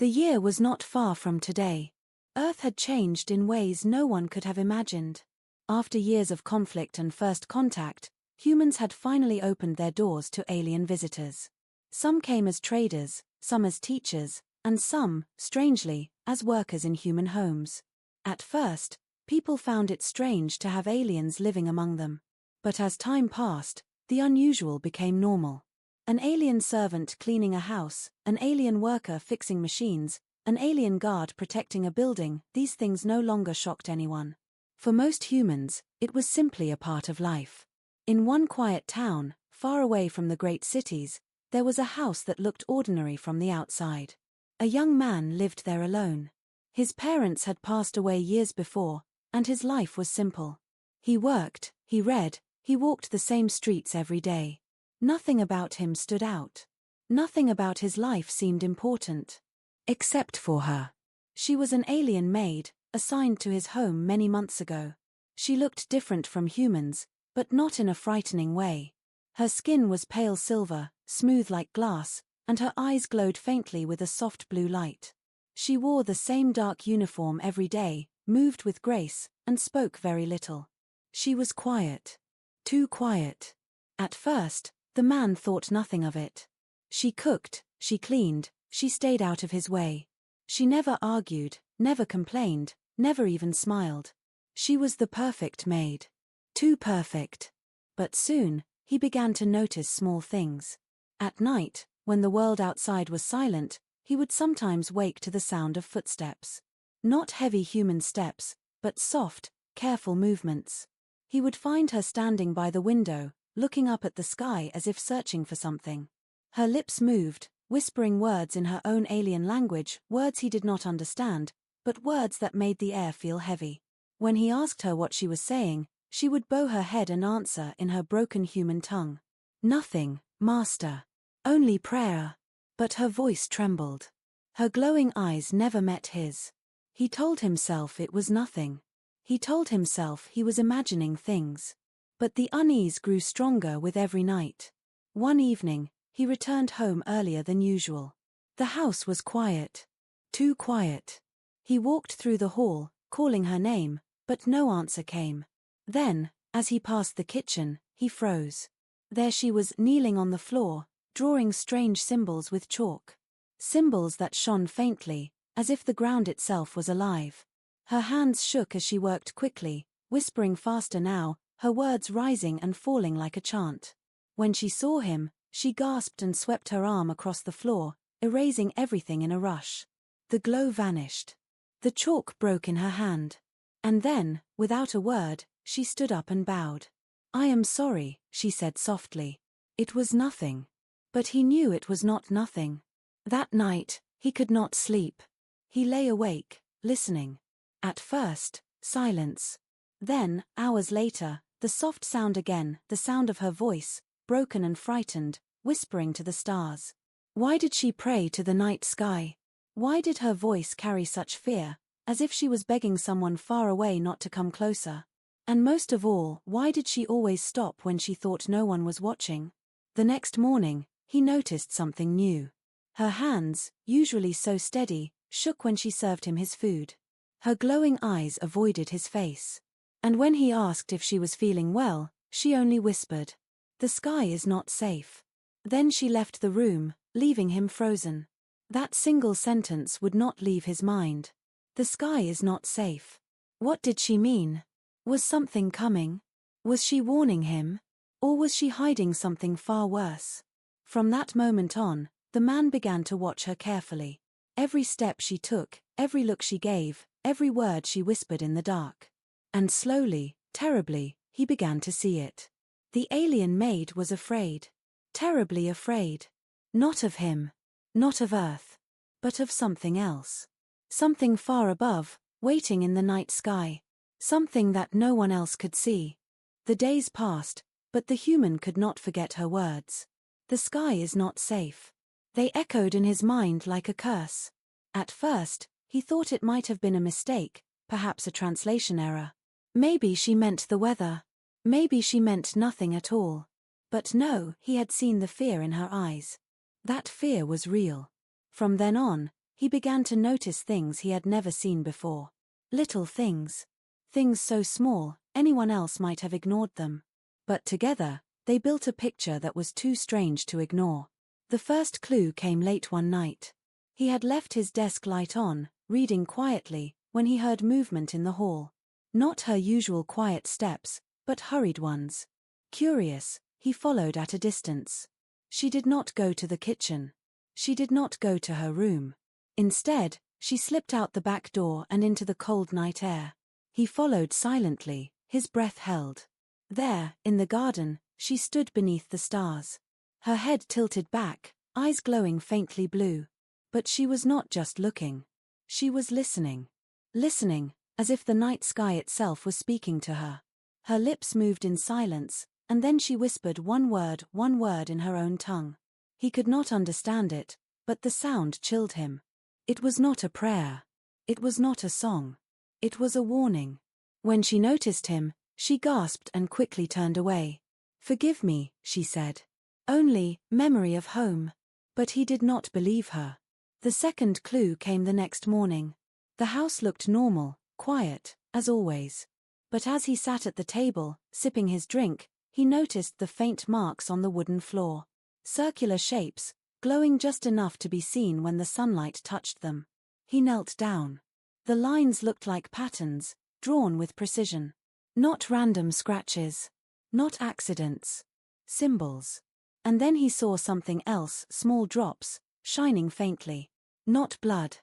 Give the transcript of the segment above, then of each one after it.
The year was not far from today. Earth had changed in ways no one could have imagined. After years of conflict and first contact, humans had finally opened their doors to alien visitors. Some came as traders, some as teachers, and some, strangely, as workers in human homes. At first, people found it strange to have aliens living among them. But as time passed, the unusual became normal. An alien servant cleaning a house, an alien worker fixing machines, an alien guard protecting a building, these things no longer shocked anyone. For most humans, it was simply a part of life. In one quiet town, far away from the great cities, there was a house that looked ordinary from the outside. A young man lived there alone. His parents had passed away years before, and his life was simple. He worked, he read, he walked the same streets every day. Nothing about him stood out. Nothing about his life seemed important. Except for her. She was an alien maid, assigned to his home many months ago. She looked different from humans, but not in a frightening way. Her skin was pale silver, smooth like glass, and her eyes glowed faintly with a soft blue light. She wore the same dark uniform every day, moved with grace, and spoke very little. She was quiet. Too quiet. At first, the man thought nothing of it. She cooked, she cleaned, she stayed out of his way. She never argued, never complained, never even smiled. She was the perfect maid. Too perfect. But soon, he began to notice small things. At night, when the world outside was silent, he would sometimes wake to the sound of footsteps. Not heavy human steps, but soft, careful movements. He would find her standing by the window, looking up at the sky as if searching for something. Her lips moved, whispering words in her own alien language, words he did not understand, but words that made the air feel heavy. When he asked her what she was saying, she would bow her head and answer in her broken human tongue. Nothing, master. Only prayer. But her voice trembled. Her glowing eyes never met his. He told himself it was nothing. He told himself he was imagining things. But the unease grew stronger with every night. One evening, he returned home earlier than usual. The house was quiet. Too quiet. He walked through the hall, calling her name, but no answer came. Then, as he passed the kitchen, he froze. There she was, kneeling on the floor, drawing strange symbols with chalk. Symbols that shone faintly, as if the ground itself was alive. Her hands shook as she worked quickly, whispering faster now, her words rising and falling like a chant. When she saw him, she gasped and swept her arm across the floor, erasing everything in a rush. The glow vanished. The chalk broke in her hand. And then, without a word, she stood up and bowed. "I am sorry," she said softly. "It was nothing." But he knew it was not nothing. That night, he could not sleep. He lay awake, listening. At first, silence. Then, hours later, the soft sound again, the sound of her voice, broken and frightened, whispering to the stars. Why did she pray to the night sky? Why did her voice carry such fear, as if she was begging someone far away not to come closer? And most of all, why did she always stop when she thought no one was watching? The next morning, he noticed something new. Her hands, usually so steady, shook when she served him his food. Her glowing eyes avoided his face. And when he asked if she was feeling well, she only whispered, "The sky is not safe." Then she left the room, leaving him frozen. That single sentence would not leave his mind. The sky is not safe. What did she mean? Was something coming? Was she warning him? Or was she hiding something far worse? From that moment on, the man began to watch her carefully. Every step she took, every look she gave, every word she whispered in the dark. And slowly, terribly, he began to see it. The alien maid was afraid. Terribly afraid. Not of him. Not of Earth. But of something else. Something far above, waiting in the night sky. Something that no one else could see. The days passed, but the human could not forget her words. The sky is not safe. They echoed in his mind like a curse. At first, he thought it might have been a mistake, perhaps a translation error. Maybe she meant the weather. Maybe she meant nothing at all. But no, he had seen the fear in her eyes. That fear was real. From then on, he began to notice things he had never seen before. Little things. Things so small, anyone else might have ignored them. But together, they built a picture that was too strange to ignore. The first clue came late one night. He had left his desk light on, reading quietly, when he heard movement in the hall. Not her usual quiet steps, but hurried ones. Curious, he followed at a distance. She did not go to the kitchen. She did not go to her room. Instead, she slipped out the back door and into the cold night air. He followed silently, his breath held. There, in the garden, she stood beneath the stars. Her head tilted back, eyes glowing faintly blue. But she was not just looking. She was listening. Listening, as if the night sky itself was speaking to her. Her lips moved in silence, and then she whispered one word in her own tongue. He could not understand it, but the sound chilled him. It was not a prayer. It was not a song. It was a warning. When she noticed him, she gasped and quickly turned away. "Forgive me," she said. "Only, memory of home." But he did not believe her. The second clue came the next morning. The house looked normal, quiet, as always. But as he sat at the table, sipping his drink, he noticed the faint marks on the wooden floor. Circular shapes, glowing just enough to be seen when the sunlight touched them. He knelt down. The lines looked like patterns, drawn with precision. Not random scratches. Not accidents. Symbols. And then he saw something else, small drops, shining faintly. Not blood.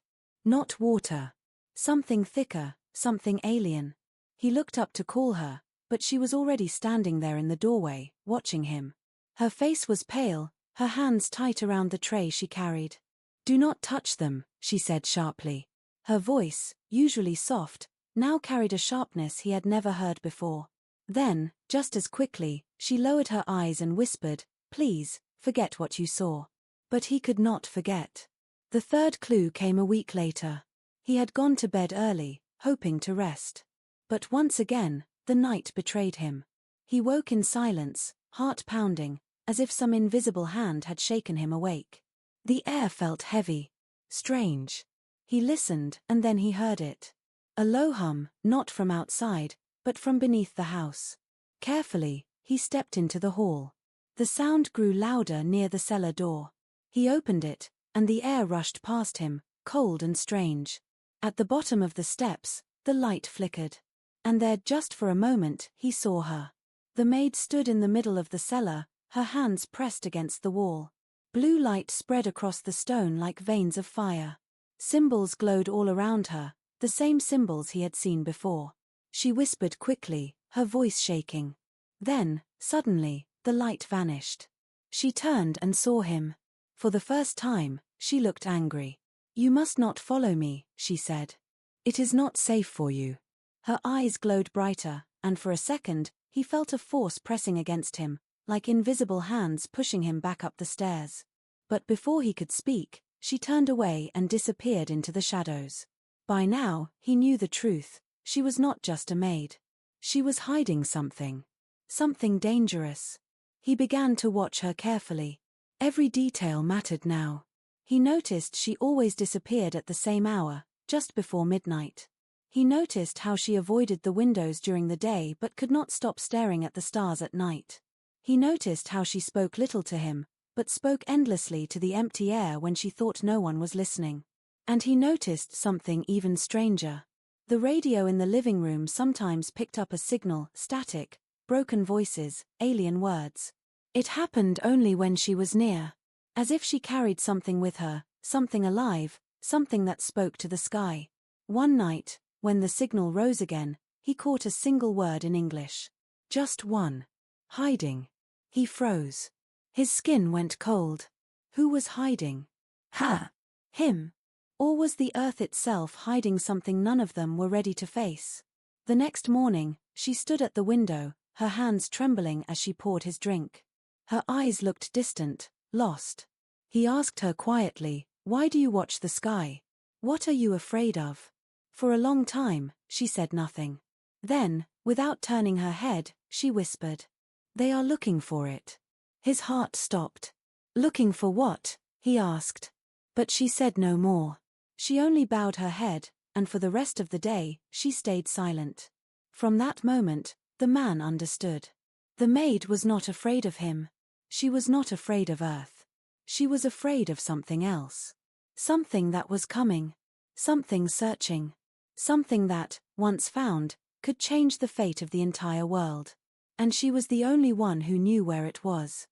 Not water. Something thicker, something alien. He looked up to call her, but she was already standing there in the doorway, watching him. Her face was pale, her hands tight around the tray she carried. "Do not touch them," she said sharply. Her voice, usually soft, now carried a sharpness he had never heard before. Then, just as quickly, she lowered her eyes and whispered, "Please, forget what you saw." But he could not forget. The third clue came a week later. He had gone to bed early, hoping to rest. But once again, the night betrayed him. He woke in silence, heart pounding, as if some invisible hand had shaken him awake. The air felt heavy. Strange. He listened, and then he heard it. A low hum, not from outside, but from beneath the house. Carefully, he stepped into the hall. The sound grew louder near the cellar door. He opened it, and the air rushed past him, cold and strange. At the bottom of the steps, the light flickered. And there, just for a moment, he saw her. The maid stood in the middle of the cellar, her hands pressed against the wall. Blue light spread across the stone like veins of fire. Symbols glowed all around her, the same symbols he had seen before. She whispered quickly, her voice shaking. Then, suddenly, the light vanished. She turned and saw him. For the first time, she looked angry. "You must not follow me," she said. "It is not safe for you." Her eyes glowed brighter, and for a second, he felt a force pressing against him, like invisible hands pushing him back up the stairs. But before he could speak, she turned away and disappeared into the shadows. By now, he knew the truth. She was not just a maid. She was hiding something. Something dangerous. He began to watch her carefully. Every detail mattered now. He noticed she always disappeared at the same hour, just before midnight. He noticed how she avoided the windows during the day but could not stop staring at the stars at night. He noticed how she spoke little to him, but spoke endlessly to the empty air when she thought no one was listening. And he noticed something even stranger. The radio in the living room sometimes picked up a signal, static, broken voices, alien words. It happened only when she was near. As if she carried something with her, something alive, something that spoke to the sky. One night, when the signal rose again, he caught a single word in English. Just one. Hiding. He froze. His skin went cold. Who was hiding? Ha! Him. Or was the earth itself hiding something none of them were ready to face? The next morning, she stood at the window, her hands trembling as she poured his drink. Her eyes looked distant, lost. He asked her quietly, "Why do you watch the sky? What are you afraid of?" For a long time, she said nothing. Then, without turning her head, she whispered, "They are looking for it." His heart stopped. "Looking for what?" he asked. But she said no more. She only bowed her head, and for the rest of the day, she stayed silent. From that moment, the man understood. The maid was not afraid of him. She was not afraid of Earth. She was afraid of something else. Something that was coming. Something searching. Something that, once found, could change the fate of the entire world. And she was the only one who knew where it was.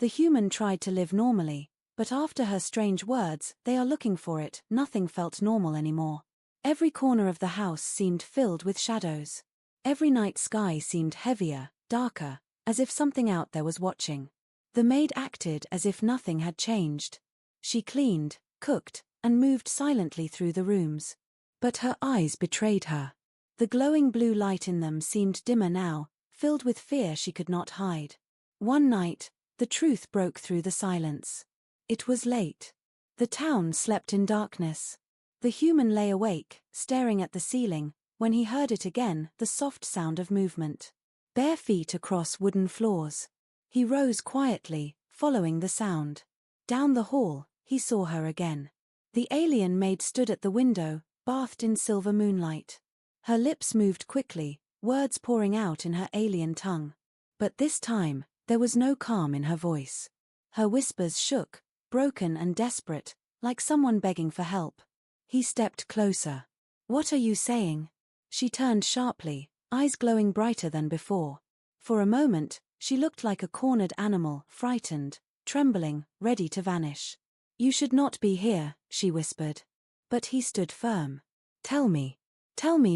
The human tried to live normally, but after her strange words, "They are looking for it," nothing felt normal anymore. Every corner of the house seemed filled with shadows. Every night sky seemed heavier, darker, as if something out there was watching. The maid acted as if nothing had changed. She cleaned, cooked, and moved silently through the rooms. But her eyes betrayed her. The glowing blue light in them seemed dimmer now, filled with fear she could not hide. One night, the truth broke through the silence. It was late. The town slept in darkness. The human lay awake, staring at the ceiling, when he heard it again, the soft sound of movement. Bare feet across wooden floors. He rose quietly, following the sound. Down the hall, he saw her again. The alien maid stood at the window, bathed in silver moonlight. Her lips moved quickly, words pouring out in her alien tongue. But this time, there was no calm in her voice. Her whispers shook, broken and desperate, like someone begging for help. He stepped closer. "What are you saying?" She turned sharply, eyes glowing brighter than before. For a moment, she looked like a cornered animal, frightened, trembling, ready to vanish. "You should not be here," she whispered. But he stood firm. Tell me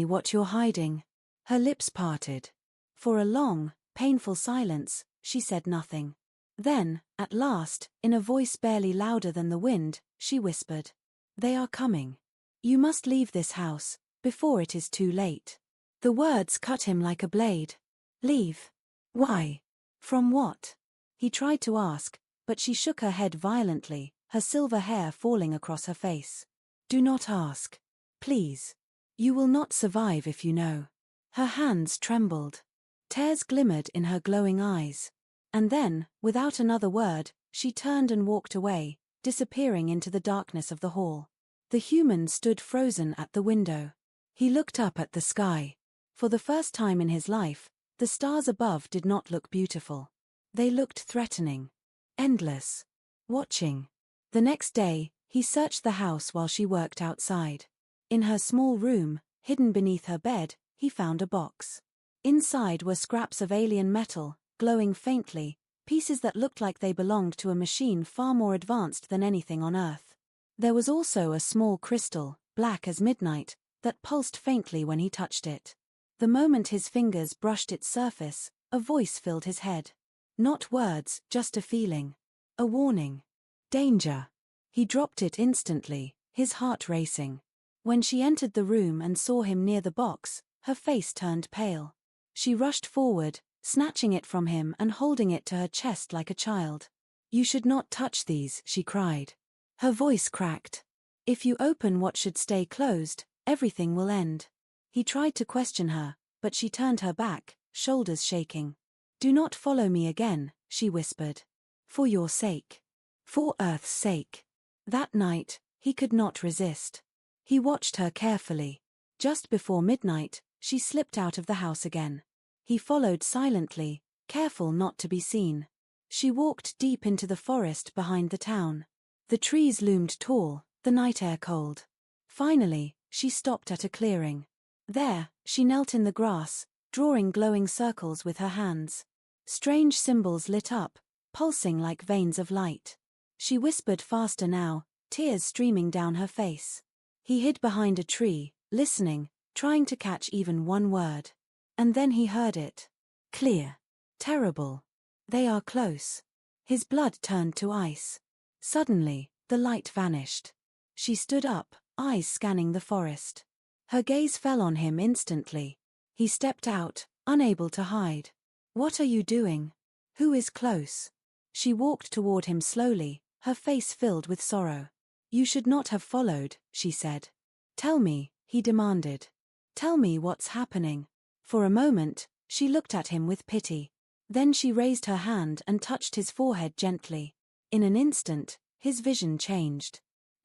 what you're hiding." Her lips parted. For a long, painful silence, she said nothing. Then, at last, in a voice barely louder than the wind, she whispered, "They are coming. You must leave this house, before it is too late." The words cut him like a blade. Leave? Why? From what? He tried to ask, but she shook her head violently, her silver hair falling across her face. "Do not ask. Please. You will not survive if you know." Her hands trembled. Tears glimmered in her glowing eyes. And then, without another word, she turned and walked away, disappearing into the darkness of the hall. The human stood frozen at the window. He looked up at the sky. For the first time in his life, the stars above did not look beautiful. They looked threatening. Endless. Watching. The next day, he searched the house while she worked outside. In her small room, hidden beneath her bed, he found a box. Inside were scraps of alien metal, glowing faintly, pieces that looked like they belonged to a machine far more advanced than anything on Earth. There was also a small crystal, black as midnight, that pulsed faintly when he touched it. The moment his fingers brushed its surface, a voice filled his head. Not words, just a feeling. A warning. Danger. He dropped it instantly, his heart racing. When she entered the room and saw him near the box, her face turned pale. She rushed forward, snatching it from him and holding it to her chest like a child. "You should not touch these," she cried. Her voice cracked. "If you open what should stay closed, everything will end." He tried to question her, but she turned her back, shoulders shaking. "Do not follow me again," she whispered. "For your sake. For Earth's sake." That night, he could not resist. He watched her carefully. Just before midnight, she slipped out of the house again. He followed silently, careful not to be seen. She walked deep into the forest behind the town. The trees loomed tall, the night air cold. Finally, she stopped at a clearing. There, she knelt in the grass, drawing glowing circles with her hands. Strange symbols lit up, pulsing like veins of light. She whispered faster now, tears streaming down her face. He hid behind a tree, listening, trying to catch even one word. And then he heard it. Clear. Terrible. They are close. His blood turned to ice. Suddenly, the light vanished. She stood up, eyes scanning the forest. Her gaze fell on him instantly. He stepped out, unable to hide. "What are you doing? Who is close?" She walked toward him slowly, her face filled with sorrow. "You should not have followed," she said. "Tell me," he demanded. "Tell me what's happening." For a moment, she looked at him with pity. Then she raised her hand and touched his forehead gently. In an instant, his vision changed.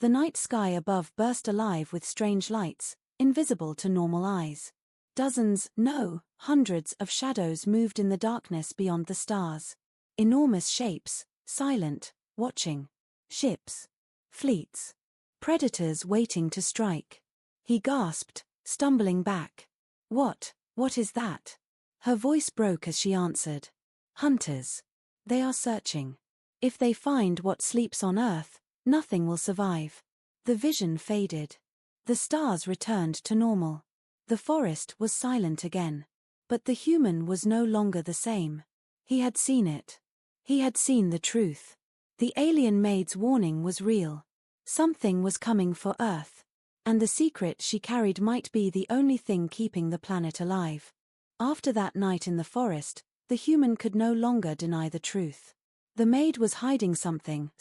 The night sky above burst alive with strange lights, invisible to normal eyes. Dozens, no, hundreds of shadows moved in the darkness beyond the stars. Enormous shapes, silent, watching. Ships. Fleets. Predators waiting to strike. He gasped, stumbling back. What is that? Her voice broke as she answered. Hunters. They are searching. If they find what sleeps on Earth, nothing will survive. The vision faded. The stars returned to normal. The forest was silent again. But the human was no longer the same. He had seen it. He had seen the truth. The alien maid's warning was real. Something was coming for Earth. And the secret she carried might be the only thing keeping the planet alive. After that night in the forest, the human could no longer deny the truth. The maid was hiding something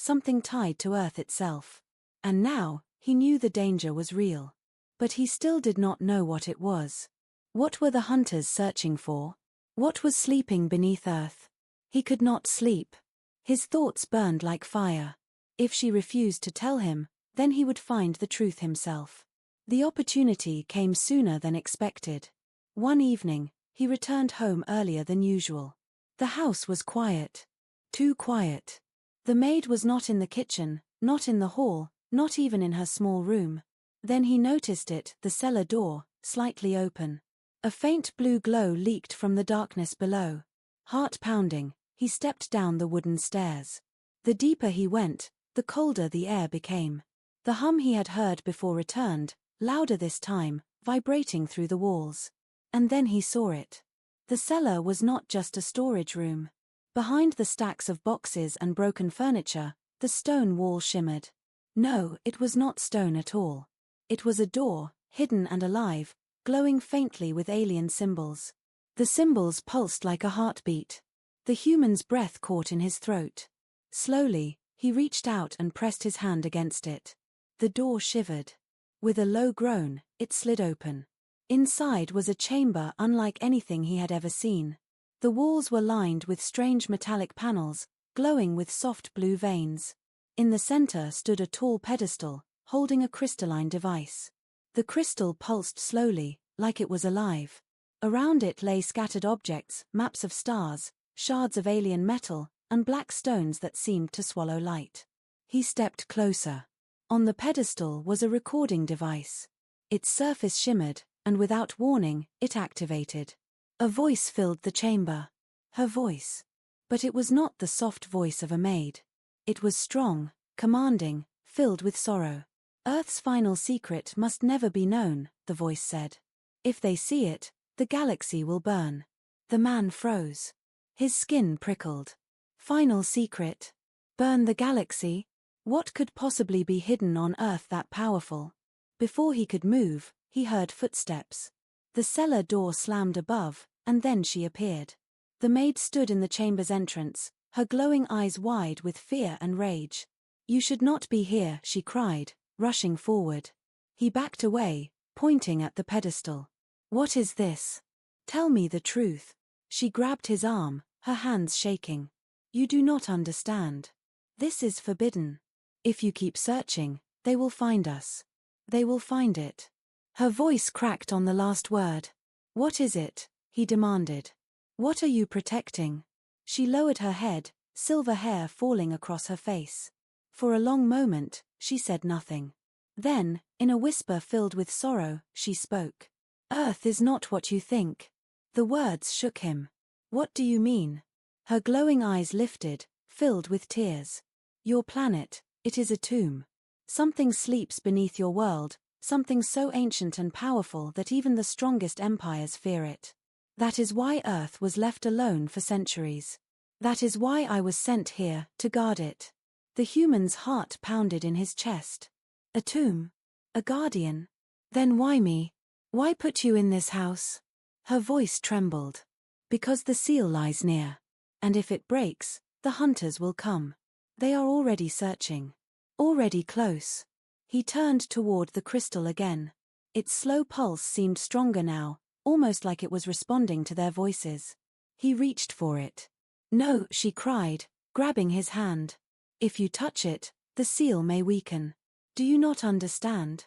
tied to Earth itself. And now, he knew the danger was real. But he still did not know what it was. What were the hunters searching for? What was sleeping beneath Earth? He could not sleep. His thoughts burned like fire. If she refused to tell him, then he would find the truth himself. The opportunity came sooner than expected. One evening, he returned home earlier than usual. The house was quiet. Too quiet. The maid was not in the kitchen, not in the hall, not even in her small room. Then he noticed it, the cellar door, slightly open. A faint blue glow leaked from the darkness below. Heart pounding, he stepped down the wooden stairs. The deeper he went, the colder the air became. The hum he had heard before returned, louder this time, vibrating through the walls. And then he saw it. The cellar was not just a storage room. Behind the stacks of boxes and broken furniture, the stone wall shimmered. No, it was not stone at all. It was a door, hidden and alive, glowing faintly with alien symbols. The symbols pulsed like a heartbeat. The human's breath caught in his throat. Slowly, he reached out and pressed his hand against it. The door shivered. With a low groan, it slid open. Inside was a chamber unlike anything he had ever seen. The walls were lined with strange metallic panels, glowing with soft blue veins. In the center stood a tall pedestal, holding a crystalline device. The crystal pulsed slowly, like it was alive. Around it lay scattered objects, maps of stars, shards of alien metal, and black stones that seemed to swallow light. He stepped closer. On the pedestal was a recording device. Its surface shimmered, and without warning, it activated. A voice filled the chamber. Her voice. But it was not the soft voice of a maid. It was strong, commanding, filled with sorrow. Earth's final secret must never be known, the voice said. If they see it, the galaxy will burn. The man froze. His skin prickled. Final secret? Burn the galaxy? What could possibly be hidden on Earth that powerful? Before he could move, he heard footsteps. The cellar door slammed above, and then she appeared. The maid stood in the chamber's entrance, her glowing eyes wide with fear and rage. "You should not be here," she cried, rushing forward. He backed away, pointing at the pedestal. "What is this? Tell me the truth." She grabbed his arm, her hands shaking. "You do not understand. This is forbidden. If you keep searching, they will find us. They will find it." Her voice cracked on the last word. "What is it?" he demanded. "What are you protecting?" She lowered her head, silver hair falling across her face. For a long moment, she said nothing. Then, in a whisper filled with sorrow, she spoke. "Earth is not what you think." The words shook him. "What do you mean?" Her glowing eyes lifted, filled with tears. "Your planet, it is a tomb. Something sleeps beneath your world, something so ancient and powerful that even the strongest empires fear it. That is why Earth was left alone for centuries. That is why I was sent here, to guard it." The human's heart pounded in his chest. "A tomb? A guardian? Then why me? Why put you in this house?" Her voice trembled. "Because the seal lies near. And if it breaks, the hunters will come. They are already searching. Already close." He turned toward the crystal again. Its slow pulse seemed stronger now, almost like it was responding to their voices. He reached for it. "No," she cried, grabbing his hand. "If you touch it, the seal may weaken. Do you not understand?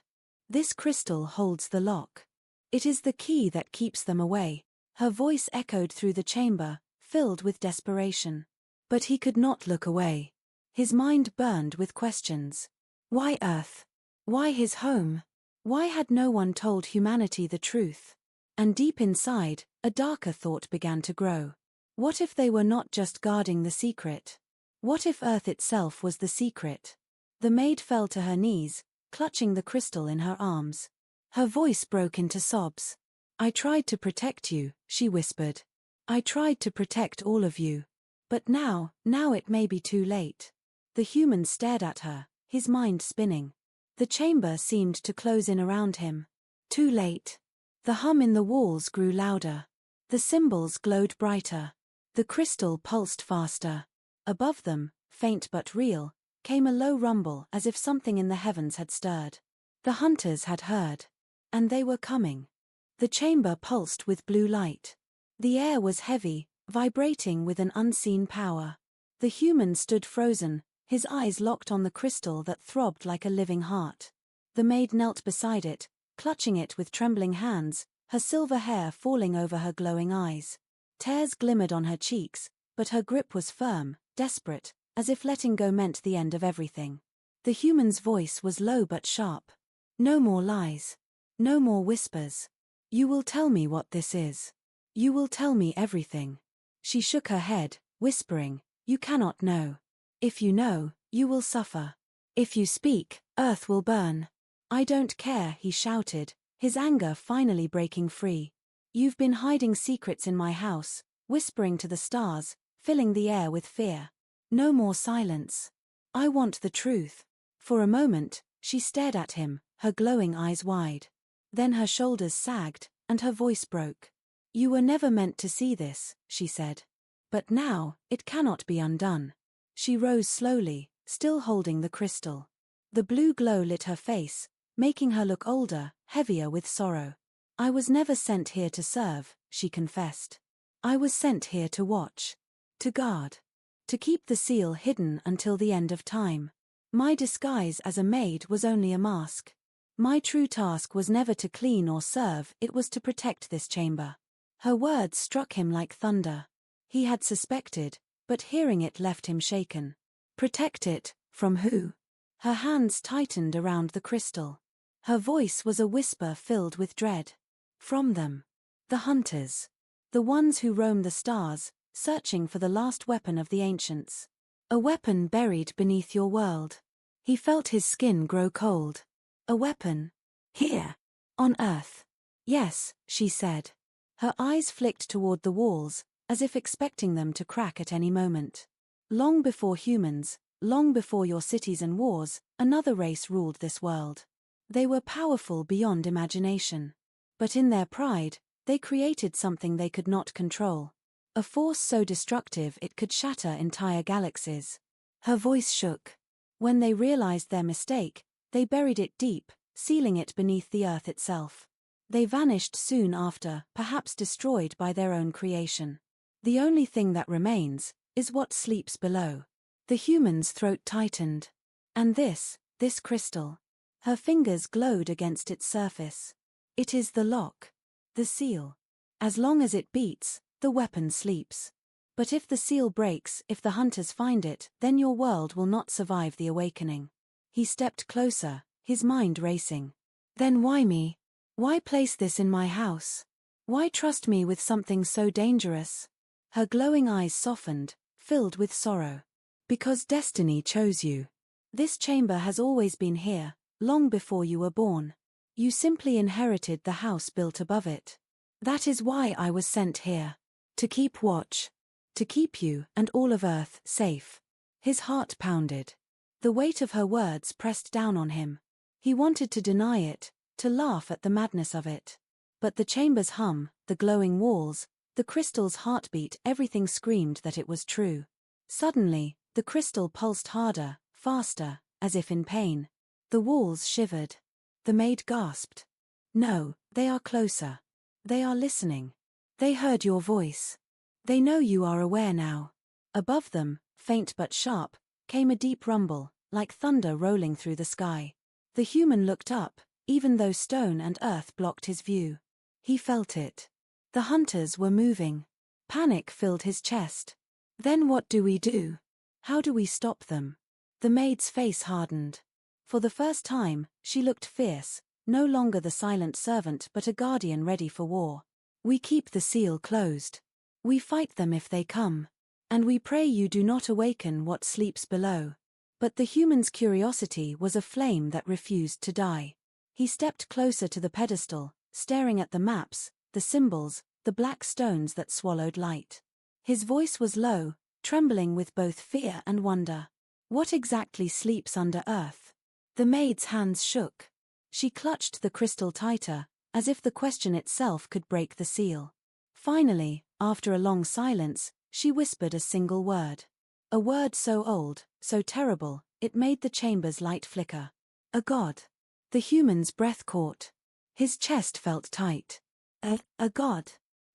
This crystal holds the lock. It is the key that keeps them away. Her voice echoed through the chamber, filled with desperation. But he could not look away. His mind burned with questions. Why Earth? Why his home? Why had no one told humanity the truth? And deep inside, a darker thought began to grow. What if they were not just guarding the secret? What if Earth itself was the secret? The maid fell to her knees, clutching the crystal in her arms. Her voice broke into sobs. I tried to protect you, she whispered. I tried to protect all of you. But now it may be too late. The human stared at her, his mind spinning. The chamber seemed to close in around him. Too late. The hum in the walls grew louder. The symbols glowed brighter. The crystal pulsed faster. Above them, faint but real, came a low rumble as if something in the heavens had stirred. The hunters had heard. And they were coming. The chamber pulsed with blue light. The air was heavy, vibrating with an unseen power. The human stood frozen, his eyes locked on the crystal that throbbed like a living heart. The maid knelt beside it, clutching it with trembling hands, her silver hair falling over her glowing eyes. Tears glimmered on her cheeks, but her grip was firm, desperate, as if letting go meant the end of everything. The human's voice was low but sharp. No more lies. No more whispers. You will tell me what this is. You will tell me everything. She shook her head, whispering, You cannot know. If you know, you will suffer. If you speak, Earth will burn. I don't care, he shouted, his anger finally breaking free. You've been hiding secrets in my house, whispering to the stars, filling the air with fear. No more silence. I want the truth. For a moment, she stared at him, her glowing eyes wide. Then her shoulders sagged, and her voice broke. You were never meant to see this, she said. But now, it cannot be undone. She rose slowly, still holding the crystal. The blue glow lit her face, making her look older, heavier with sorrow. I was never sent here to serve, she confessed. I was sent here to watch. To guard. To keep the seal hidden until the end of time. My disguise as a maid was only a mask. My true task was never to clean or serve, it was to protect this chamber. Her words struck him like thunder. He had suspected, but hearing it left him shaken. Protect it, from who? Her hands tightened around the crystal. Her voice was a whisper filled with dread. From them. The hunters. The ones who roam the stars, searching for the last weapon of the ancients. A weapon buried beneath your world. He felt his skin grow cold. A weapon. Here. On Earth. Yes, she said. Her eyes flicked toward the walls, as if expecting them to crack at any moment. Long before humans, long before your cities and wars, another race ruled this world. They were powerful beyond imagination. But in their pride, they created something they could not control. A force so destructive it could shatter entire galaxies. Her voice shook. When they realized their mistake, they buried it deep, sealing it beneath the earth itself. They vanished soon after, perhaps destroyed by their own creation. The only thing that remains is what sleeps below. The human's throat tightened. And this crystal. Her fingers glowed against its surface. It is the lock. The seal. As long as it beats, the weapon sleeps. But if the seal breaks, if the hunters find it, then your world will not survive the awakening. He stepped closer, his mind racing. Then why me? Why place this in my house? Why trust me with something so dangerous? Her glowing eyes softened, filled with sorrow. Because destiny chose you. This chamber has always been here, long before you were born. You simply inherited the house built above it. That is why I was sent here. To keep watch. To keep you and all of Earth safe. His heart pounded. The weight of her words pressed down on him. He wanted to deny it, to laugh at the madness of it. But the chamber's hum, the glowing walls, the crystal's heartbeat, everything screamed that it was true. Suddenly, the crystal pulsed harder, faster, as if in pain. The walls shivered. The maid gasped. No, they are closer. They are listening. They heard your voice. They know you are aware now. Above them, faint but sharp, came a deep rumble, like thunder rolling through the sky. The human looked up, even though stone and earth blocked his view. He felt it. The hunters were moving. Panic filled his chest. Then what do we do? How do we stop them? The maid's face hardened. For the first time, she looked fierce, no longer the silent servant but a guardian ready for war. We keep the seal closed. We fight them if they come. And we pray you do not awaken what sleeps below. But the human's curiosity was a flame that refused to die. He stepped closer to the pedestal, staring at the maps, the symbols, the black stones that swallowed light. His voice was low, trembling with both fear and wonder. What exactly sleeps under earth? The maid's hands shook. She clutched the crystal tighter, as if the question itself could break the seal. Finally, after a long silence, she whispered a single word. A word so old, so terrible, it made the chamber's light flicker. A god. The human's breath caught. His chest felt tight. A god.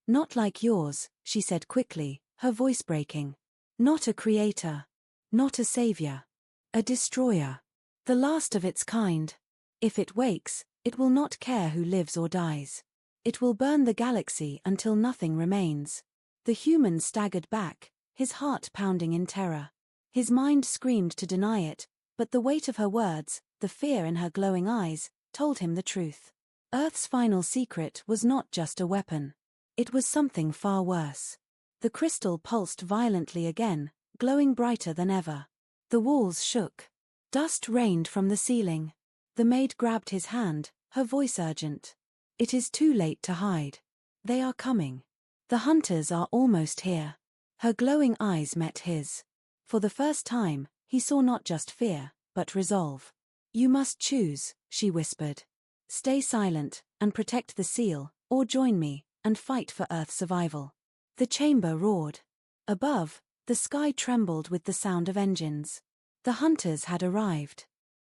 Not like yours, she said quickly, her voice breaking. Not a creator. Not a savior. A destroyer. The last of its kind. If it wakes, it will not care who lives or dies. It will burn the galaxy until nothing remains. The human staggered back, his heart pounding in terror. His mind screamed to deny it, but the weight of her words, the fear in her glowing eyes, told him the truth. Earth's final secret was not just a weapon. It was something far worse. The crystal pulsed violently again, glowing brighter than ever. The walls shook. Dust rained from the ceiling. The maid grabbed his hand, her voice urgent. It is too late to hide. They are coming. The hunters are almost here. Her glowing eyes met his. For the first time, he saw not just fear, but resolve. You must choose, she whispered. Stay silent, and protect the seal, or join me, and fight for Earth's survival. The chamber roared. Above, the sky trembled with the sound of engines. The hunters had arrived.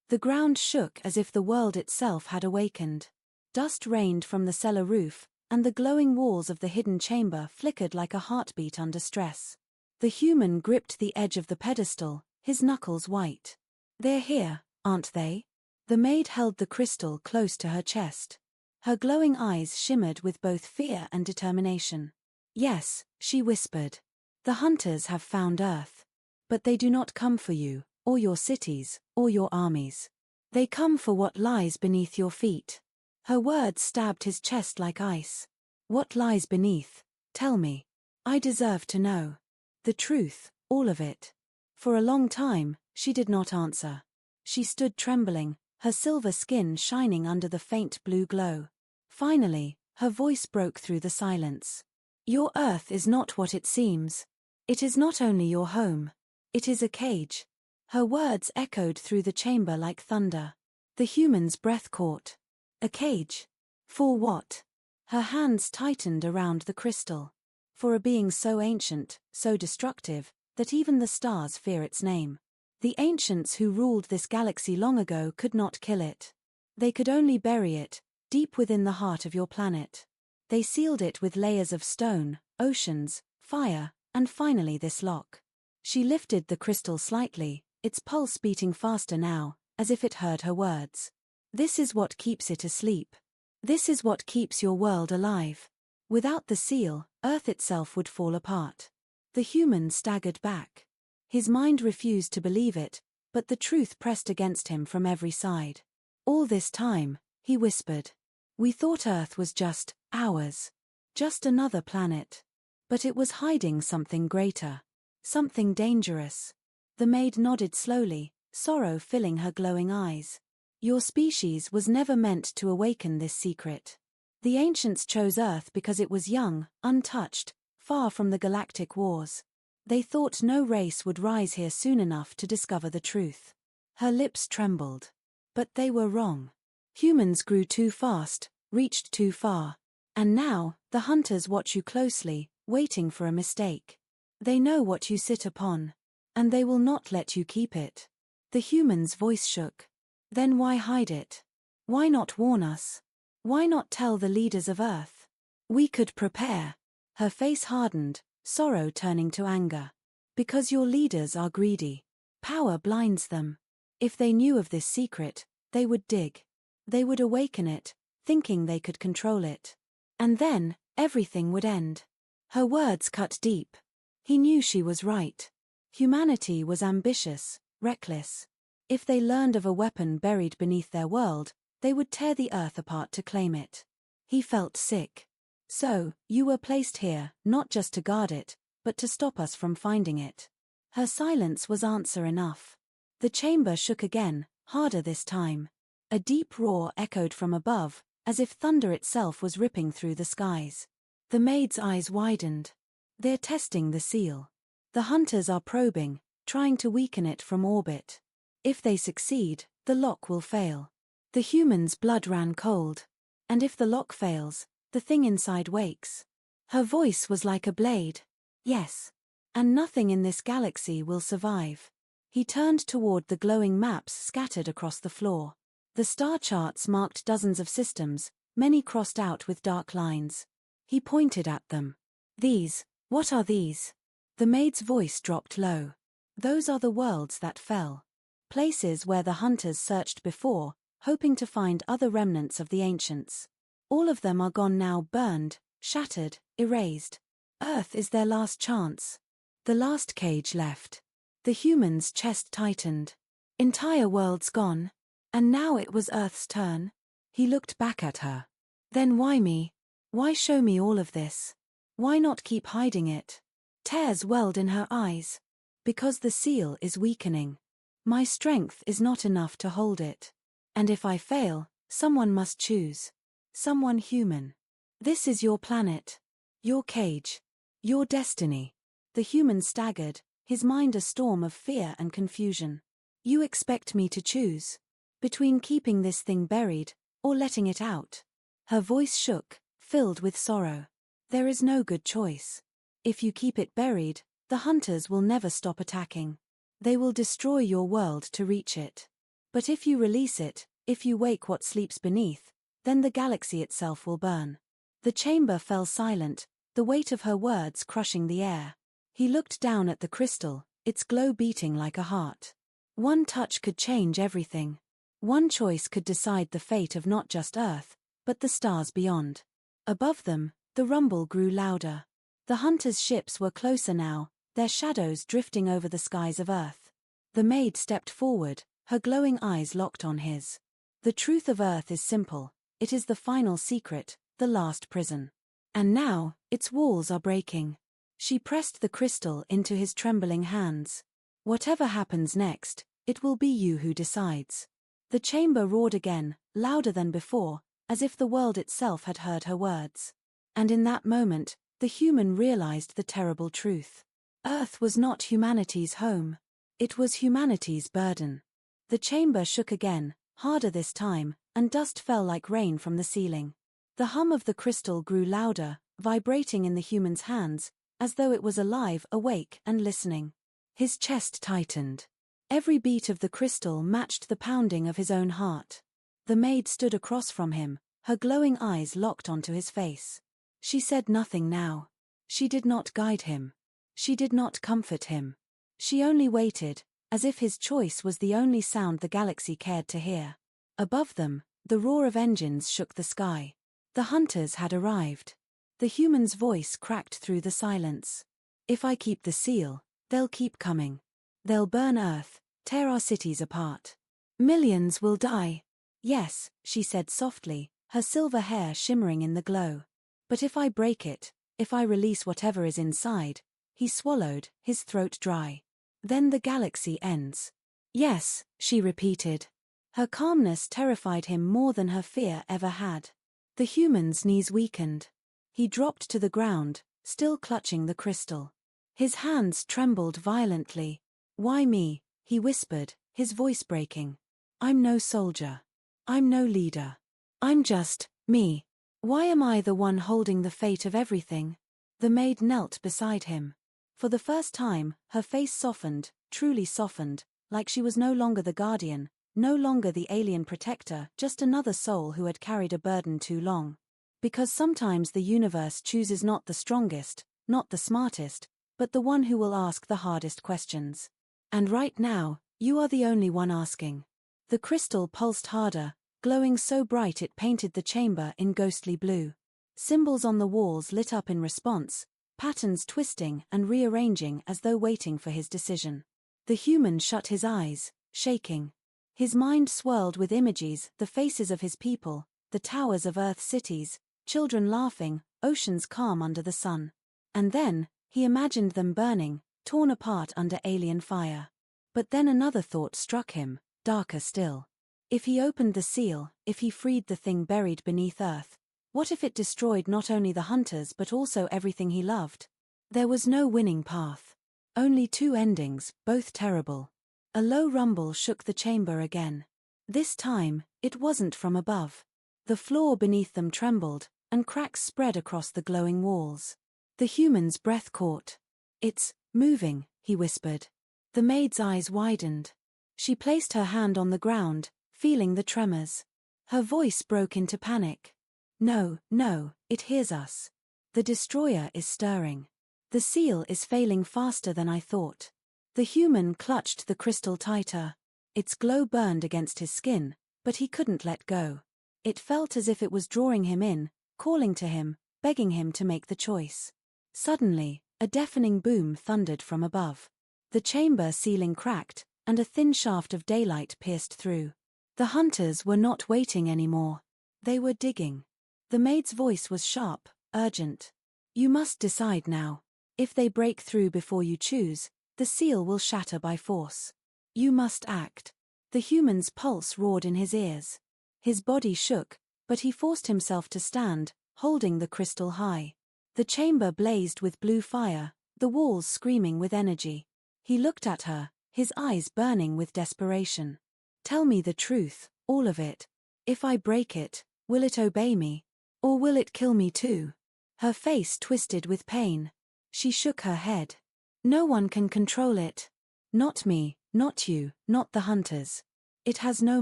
The ground shook as if the world itself had awakened. Dust rained from the cellar roof, and the glowing walls of the hidden chamber flickered like a heartbeat under stress. The human gripped the edge of the pedestal, his knuckles white. They're here, aren't they? The maid held the crystal close to her chest. Her glowing eyes shimmered with both fear and determination. Yes, she whispered. The hunters have found Earth. But they do not come for you, or your cities, or your armies. They come for what lies beneath your feet. Her words stabbed his chest like ice. What lies beneath? Tell me. I deserve to know. The truth, all of it. For a long time, she did not answer. She stood trembling, her silver skin shining under the faint blue glow. Finally, her voice broke through the silence. Your Earth is not what it seems. It is not only your home. It is a cage. Her words echoed through the chamber like thunder. The human's breath caught. A cage? For what? Her hands tightened around the crystal. For a being so ancient, so destructive, that even the stars fear its name. The ancients who ruled this galaxy long ago could not kill it. They could only bury it, deep within the heart of your planet. They sealed it with layers of stone, oceans, fire, and finally this lock. She lifted the crystal slightly, its pulse beating faster now, as if it heard her words. This is what keeps it asleep. This is what keeps your world alive. Without the seal, Earth itself would fall apart. The human staggered back. His mind refused to believe it, but the truth pressed against him from every side. All this time, he whispered. We thought Earth was just ours. Just another planet. But it was hiding something greater. Something dangerous. The maid nodded slowly, sorrow filling her glowing eyes. Your species was never meant to awaken this secret. The ancients chose Earth because it was young, untouched, far from the galactic wars. They thought no race would rise here soon enough to discover the truth. Her lips trembled. But they were wrong. Humans grew too fast, reached too far. And now, the hunters watch you closely, waiting for a mistake. They know what you sit upon. And they will not let you keep it. The human's voice shook. Then why hide it? Why not warn us? Why not tell the leaders of Earth? We could prepare. Her face hardened, sorrow turning to anger. Because your leaders are greedy. Power blinds them. If they knew of this secret, They would dig. They would awaken it, thinking they could control it. And then, everything would end. Her words cut deep. He knew she was right. Humanity was ambitious, reckless. If they learned of a weapon buried beneath their world, they would tear the earth apart to claim it. He felt sick. So, you were placed here, not just to guard it, but to stop us from finding it. Her silence was answer enough. The chamber shook again, harder this time. A deep roar echoed from above, as if thunder itself was ripping through the skies. The maid's eyes widened. They're testing the seal. The hunters are probing, trying to weaken it from orbit. If they succeed, the lock will fail. The human's blood ran cold. And if the lock fails, the thing inside wakes. Her voice was like a blade. Yes. And nothing in this galaxy will survive. He turned toward the glowing maps scattered across the floor. The star charts marked dozens of systems, many crossed out with dark lines. He pointed at them. These, what are these? The maid's voice dropped low. Those are the worlds that fell. Places where the hunters searched before, hoping to find other remnants of the ancients. All of them are gone now, burned, shattered, erased. Earth is their last chance. The last cage left. The human's chest tightened. Entire worlds gone. And now it was Earth's turn. He looked back at her. Then why me? Why show me all of this? Why not keep hiding it? Tears welled in her eyes. Because the seal is weakening. My strength is not enough to hold it. And if I fail, someone must choose. Someone human. This is your planet. Your cage. Your destiny. The human staggered, his mind a storm of fear and confusion. You expect me to choose? Between keeping this thing buried, or letting it out? Her voice shook, filled with sorrow. There is no good choice. If you keep it buried, the hunters will never stop attacking. They will destroy your world to reach it. But if you release it, if you wake what sleeps beneath, then the galaxy itself will burn. The chamber fell silent, the weight of her words crushing the air. He looked down at the crystal, its glow beating like a heart. One touch could change everything. One choice could decide the fate of not just Earth, but the stars beyond. Above them, the rumble grew louder. The hunters' ships were closer now, their shadows drifting over the skies of Earth. The maid stepped forward, her glowing eyes locked on his. The truth of Earth is simple. It is the final secret, the last prison. And now, its walls are breaking. She pressed the crystal into his trembling hands. Whatever happens next, it will be you who decides. The chamber roared again, louder than before, as if the world itself had heard her words. And in that moment, the human realized the terrible truth. Earth was not humanity's home. It was humanity's burden. The chamber shook again, harder this time, and dust fell like rain from the ceiling. The hum of the crystal grew louder, vibrating in the human's hands, as though it was alive, awake, and listening. His chest tightened. Every beat of the crystal matched the pounding of his own heart. The maid stood across from him, her glowing eyes locked onto his face. She said nothing now. She did not guide him. She did not comfort him. She only waited, as if his choice was the only sound the galaxy cared to hear. Above them, the roar of engines shook the sky. The hunters had arrived. The human's voice cracked through the silence. If I keep the seal, they'll keep coming. They'll burn Earth, tear our cities apart. Millions will die. Yes, she said softly, her silver hair shimmering in the glow. But if I break it, if I release whatever is inside, he swallowed, his throat dry. Then the galaxy ends. Yes, she repeated. Her calmness terrified him more than her fear ever had. The human's knees weakened. He dropped to the ground, still clutching the crystal. His hands trembled violently. Why me? He whispered, his voice breaking. I'm no soldier. I'm no leader. I'm just me. Why am I the one holding the fate of everything? The maid knelt beside him. For the first time, her face softened, truly softened, like she was no longer the guardian, no longer the alien protector, just another soul who had carried a burden too long. Because sometimes the universe chooses not the strongest, not the smartest, but the one who will ask the hardest questions. And right now, you are the only one asking. The crystal pulsed harder, glowing so bright it painted the chamber in ghostly blue. Symbols on the walls lit up in response, patterns twisting and rearranging as though waiting for his decision. The human shut his eyes, shaking. His mind swirled with images, the faces of his people, the towers of Earth's cities, children laughing, oceans calm under the sun. And then, he imagined them burning, torn apart under alien fire. But then another thought struck him, darker still. If he opened the seal, if he freed the thing buried beneath Earth, what if it destroyed not only the hunters but also everything he loved? There was no winning path. Only two endings, both terrible. A low rumble shook the chamber again. This time, it wasn't from above. The floor beneath them trembled, and cracks spread across the glowing walls. The human's breath caught. "It's moving," he whispered. The maid's eyes widened. She placed her hand on the ground, feeling the tremors. Her voice broke into panic. "No, no, it hears us. The destroyer is stirring. The seal is failing faster than I thought." The human clutched the crystal tighter. Its glow burned against his skin, but he couldn't let go. It felt as if it was drawing him in, calling to him, begging him to make the choice. Suddenly, a deafening boom thundered from above. The chamber ceiling cracked, and a thin shaft of daylight pierced through. The hunters were not waiting anymore. They were digging. The maid's voice was sharp, urgent. "You must decide now. If they break through before you choose, the seal will shatter by force. You must act." The human's pulse roared in his ears. His body shook, but he forced himself to stand, holding the crystal high. The chamber blazed with blue fire, the walls screaming with energy. He looked at her, his eyes burning with desperation. "Tell me the truth, all of it. If I break it, will it obey me? Or will it kill me too?" Her face twisted with pain. She shook her head. "No one can control it. Not me, not you, not the hunters. It has no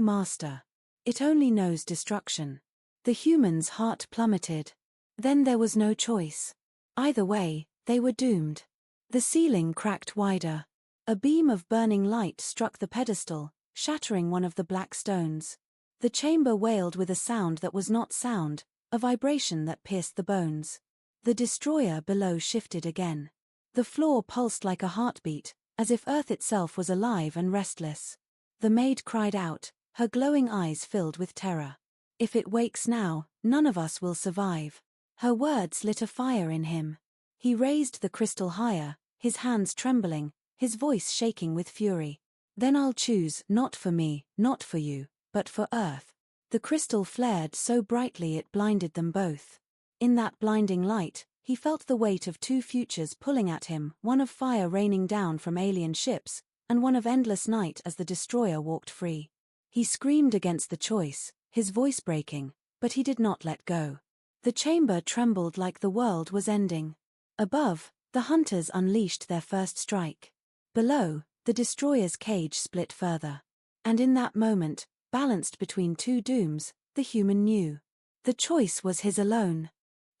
master. It only knows destruction." The human's heart plummeted. Then there was no choice. Either way, they were doomed. The ceiling cracked wider. A beam of burning light struck the pedestal, shattering one of the black stones. The chamber wailed with a sound that was not sound, a vibration that pierced the bones. The destroyer below shifted again. The floor pulsed like a heartbeat, as if Earth itself was alive and restless. The maid cried out, her glowing eyes filled with terror. "If it wakes now, none of us will survive." Her words lit a fire in him. He raised the crystal higher, his hands trembling, his voice shaking with fury. "Then I'll choose, not for me, not for you, but for Earth." The crystal flared so brightly it blinded them both. In that blinding light, he felt the weight of two futures pulling at him, one of fire raining down from alien ships, and one of endless night as the destroyer walked free. He screamed against the choice, his voice breaking, but he did not let go. The chamber trembled like the world was ending. Above, the hunters unleashed their first strike. Below, the destroyer's cage split further. And in that moment, balanced between two dooms, the human knew. The choice was his alone.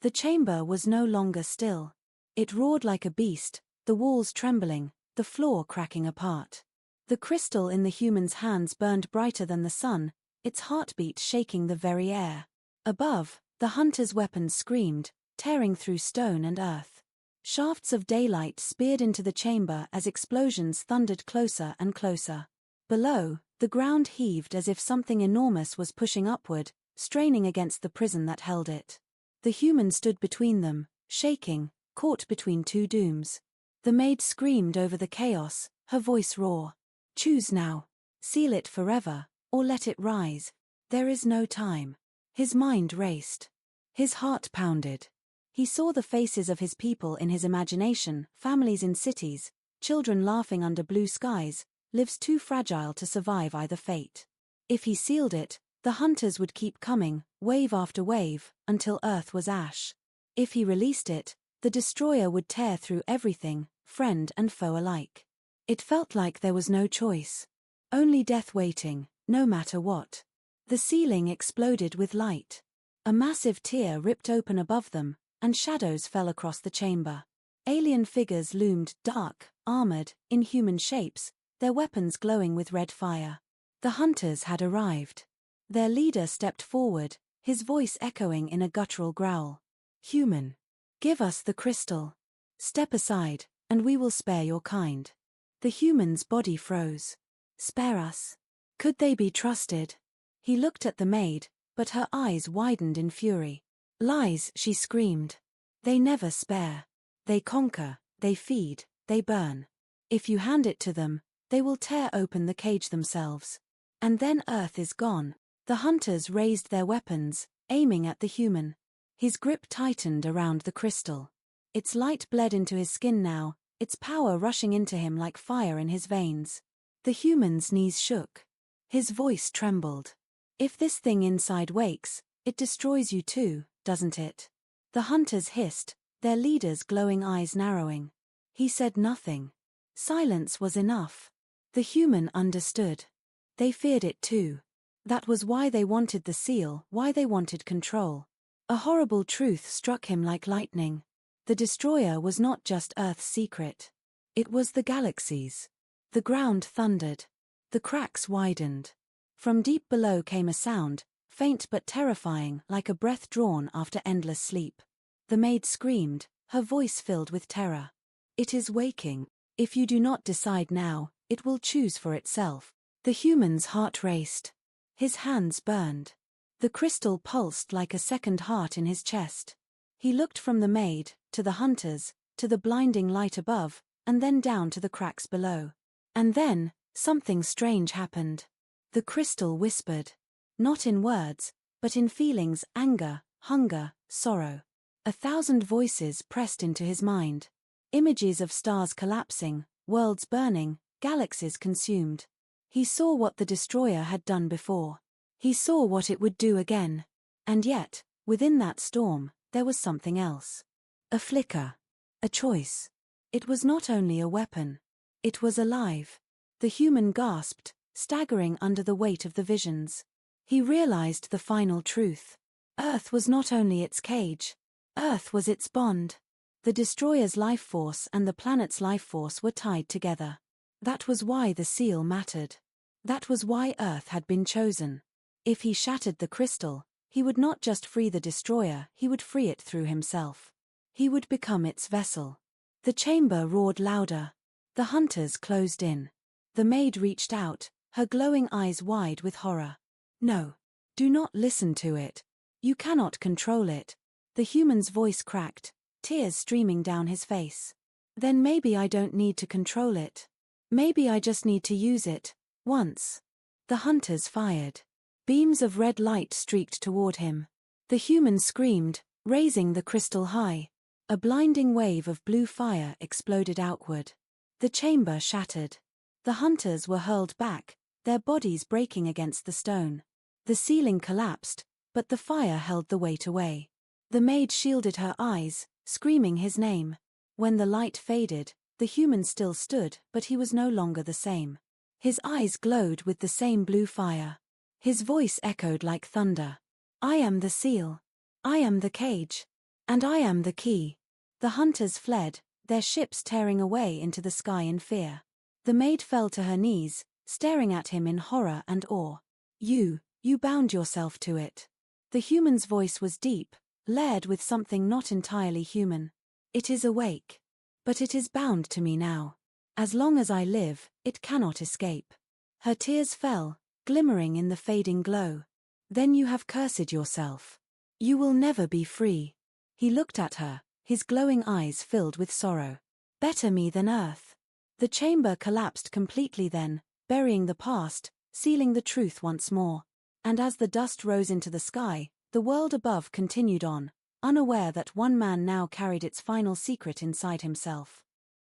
The chamber was no longer still. It roared like a beast, the walls trembling, the floor cracking apart. The crystal in the human's hands burned brighter than the sun, its heartbeat shaking the very air. Above, the hunter's weapons screamed, tearing through stone and earth. Shafts of daylight speared into the chamber as explosions thundered closer and closer. Below, the ground heaved as if something enormous was pushing upward, straining against the prison that held it. The human stood between them, shaking, caught between two dooms. The maid screamed over the chaos, her voice raw. "Choose now. Seal it forever, or let it rise. There is no time." His mind raced. His heart pounded. He saw the faces of his people in his imagination, families in cities, children laughing under blue skies, lives too fragile to survive either fate. If he sealed it, the hunters would keep coming, wave after wave, until Earth was ash. If he released it, the destroyer would tear through everything, friend and foe alike. It felt like there was no choice. Only death waiting, no matter what. The ceiling exploded with light. A massive tear ripped open above them, and shadows fell across the chamber. Alien figures loomed, dark, armored, in human shapes, their weapons glowing with red fire. The hunters had arrived. Their leader stepped forward, his voice echoing in a guttural growl. "Human. Give us the crystal. Step aside, and we will spare your kind." The human's body froze. Spare us? Could they be trusted? He looked at the maid, but her eyes widened in fury. "Lies," she screamed. "They never spare. They conquer, they feed, they burn. If you hand it to them, they will tear open the cage themselves. And then Earth is gone." The hunters raised their weapons, aiming at the human. His grip tightened around the crystal. Its light bled into his skin now, its power rushing into him like fire in his veins. The human's knees shook. His voice trembled. "If this thing inside wakes, it destroys you too, doesn't it?" The hunters hissed, their leader's glowing eyes narrowing. He said nothing. Silence was enough. The human understood. They feared it too. That was why they wanted the seal, why they wanted control. A horrible truth struck him like lightning. The destroyer was not just Earth's secret. It was the galaxy's. The ground thundered. The cracks widened. From deep below came a sound, faint but terrifying, like a breath drawn after endless sleep. The maid screamed, her voice filled with terror. "It is waking. If you do not decide now, it will choose for itself." The human's heart raced. His hands burned. The crystal pulsed like a second heart in his chest. He looked from the maid, to the hunters, to the blinding light above, and then down to the cracks below. And then, something strange happened. The crystal whispered. Not in words, but in feelings: anger, hunger, sorrow. 1,000 voices pressed into his mind. Images of stars collapsing, worlds burning, galaxies consumed. He saw what the destroyer had done before. He saw what it would do again. And yet, within that storm, there was something else. A flicker. A choice. It was not only a weapon. It was alive. The human gasped, staggering under the weight of the visions. He realized the final truth. Earth was not only its cage. Earth was its bond. The destroyer's life force and the planet's life force were tied together. That was why the seal mattered. That was why Earth had been chosen. If he shattered the crystal, he would not just free the destroyer, he would free it through himself. He would become its vessel. The chamber roared louder. The hunters closed in. The maid reached out, her glowing eyes wide with horror. "No. Do not listen to it. You cannot control it." The human's voice cracked, tears streaming down his face. "Then maybe I don't need to control it. Maybe I just need to use it. Once." The hunters fired. Beams of red light streaked toward him. The human screamed, raising the crystal high. A blinding wave of blue fire exploded outward. The chamber shattered. The hunters were hurled back, their bodies breaking against the stone. The ceiling collapsed, but the fire held the weight away. The maid shielded her eyes, screaming his name. When the light faded, the human still stood, but he was no longer the same. His eyes glowed with the same blue fire. His voice echoed like thunder. "I am the seal. I am the cage. And I am the key." The hunters fled, their ships tearing away into the sky in fear. The maid fell to her knees, staring at him in horror and awe. You bound yourself to it." The human's voice was deep, layered with something not entirely human. "It is awake. But it is bound to me now. As long as I live, it cannot escape." Her tears fell, glimmering in the fading glow. "Then you have cursed yourself. You will never be free." He looked at her, his glowing eyes filled with sorrow. "Better me than Earth." The chamber collapsed completely then, burying the past, sealing the truth once more. And as the dust rose into the sky, the world above continued on, unaware that one man now carried its final secret inside himself.